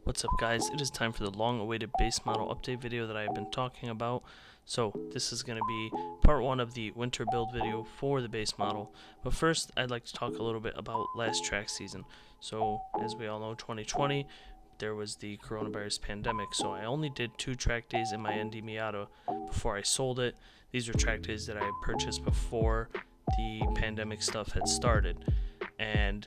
What's up guys, it is time for the long awaited base model update video that I have been talking about. So this is going to be part 1 of the winter build video for the base model. But first I'd like to talk a little bit about last track season. So as we all know, 2020 there was the coronavirus pandemic, so I only did 2 track days in my ND Miata before I sold it. These were track days that I purchased before the pandemic stuff had started. And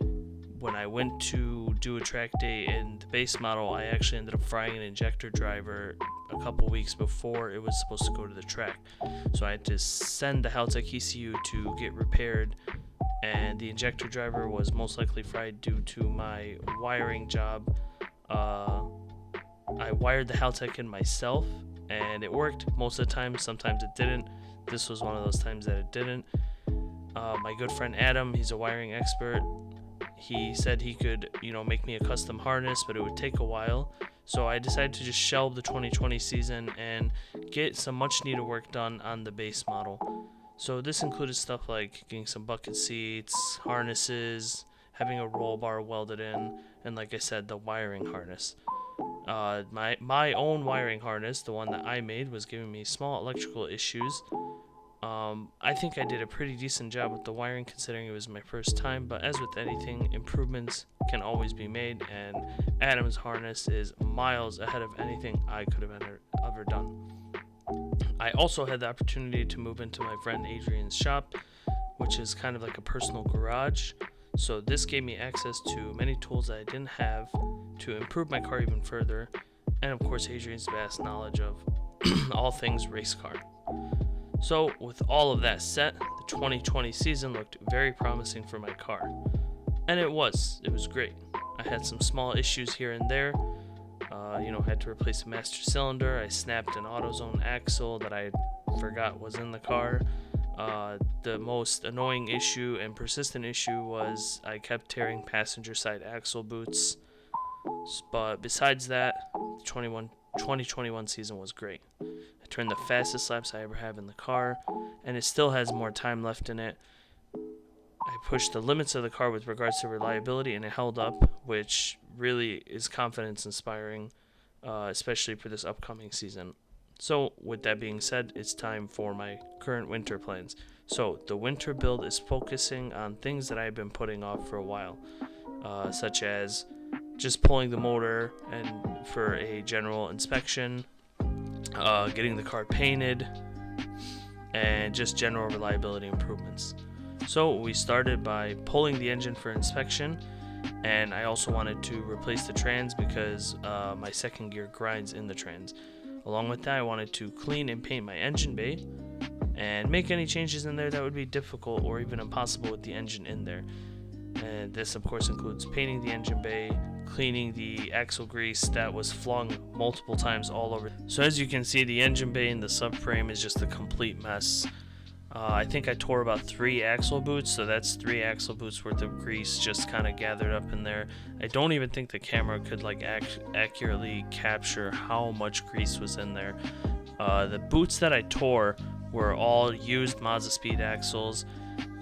when I went to do a track day in the base model, I actually ended up frying an injector driver a couple weeks before it was supposed to go to the track. So I had to send the Haltech ECU to get repaired, and the injector driver was most likely fried due to my wiring job. I wired the Haltech in myself, and it worked most of the time. Sometimes it didn't. This was one of those times that it didn't. My good friend Adam, he's a wiring expert. He said he could, make me a custom harness, but it would take a while. So I decided to just shelve the 2020 season and get some much needed work done on the base model. So this included stuff like getting some bucket seats, harnesses, having a roll bar welded in, and like I said, the wiring harness. My own wiring harness, the one that I made, was giving me small electrical issues. I think I did a pretty decent job with the wiring considering it was my first time, but as with anything, improvements can always be made, and Adam's harness is miles ahead of anything I could have ever done. I also had the opportunity to move into my friend Adrian's shop, which is kind of like a personal garage, so this gave me access to many tools that I didn't have to improve my car even further, and of course Adrian's vast knowledge of all things race car. So with all of that set, the 2020 season looked very promising for my car. And it was great. I had some small issues here and there. Had to replace a master cylinder. I snapped an AutoZone axle that I forgot was in the car. The most annoying issue and persistent issue was I kept tearing passenger side axle boots. But besides that, the 2021 season was great. I turned the fastest laps I ever have in the car, and it still has more time left in it. I pushed the limits of the car with regards to reliability, and it held up, which really is confidence inspiring, especially for this upcoming season. So with that being said, it's time for my current winter plans. So the winter build is focusing on things that I've been putting off for a while, such as just pulling the motor and for a general inspection, getting the car painted, and just general reliability improvements. So we started by pulling the engine for inspection, and I also wanted to replace the trans because my second gear grinds in the trans. Along with that, I wanted to clean and paint my engine bay and make any changes in there that would be difficult or even impossible with the engine in there. And this of course includes painting the engine bay, cleaning the axle grease that was flung multiple times all over. So as you can see, the engine bay and the subframe is just a complete mess. I think I tore about 3 axle boots, so that's 3 axle boots worth of grease just kind of gathered up in there. I don't even think the camera could accurately capture how much grease was in there. The boots that I tore were all used Mazda speed axles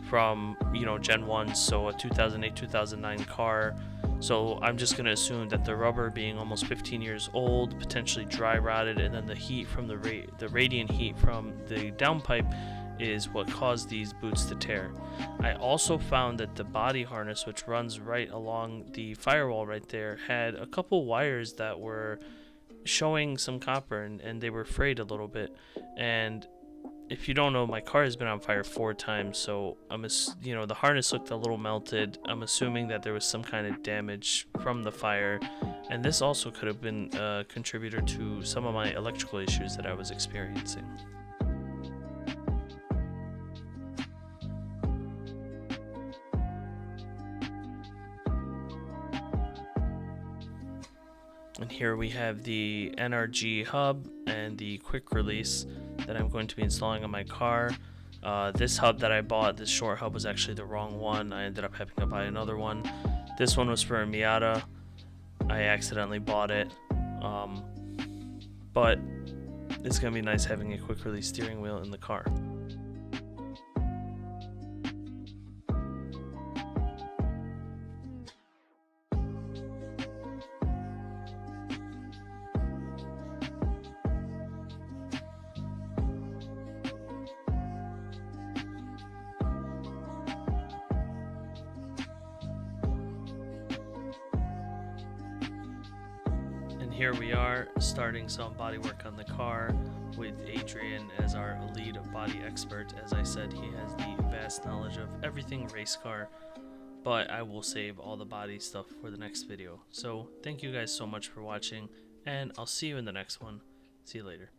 from Gen 1, so a 2008-2009 car. So I'm just going to assume that the rubber being almost 15 years old, potentially dry rotted, and then the heat from the radiant heat from the downpipe is what caused these boots to tear. I also found that the body harness, which runs right along the firewall right there, had a couple wires that were showing some copper, and they were frayed a little bit. And if you don't know, my car has been on fire 4 times, so the harness looked a little melted. I'm assuming that there was some kind of damage from the fire, and this also could have been a contributor to some of my electrical issues that I was experiencing. And here we have the Nrg Hub and the quick release that I'm going to be installing on my car. This hub that I bought, this short hub, was actually the wrong one. I ended up having to buy another one. This one was for a Miata. I accidentally bought it. But it's going to be nice having a quick release steering wheel in the car. here we are starting some body work on the car with Adrian as our lead body expert. As I said, he has the vast knowledge of everything race car, but I will save all the body stuff for the next video. So thank you guys so much for watching, and I'll see you in the next one. See you later.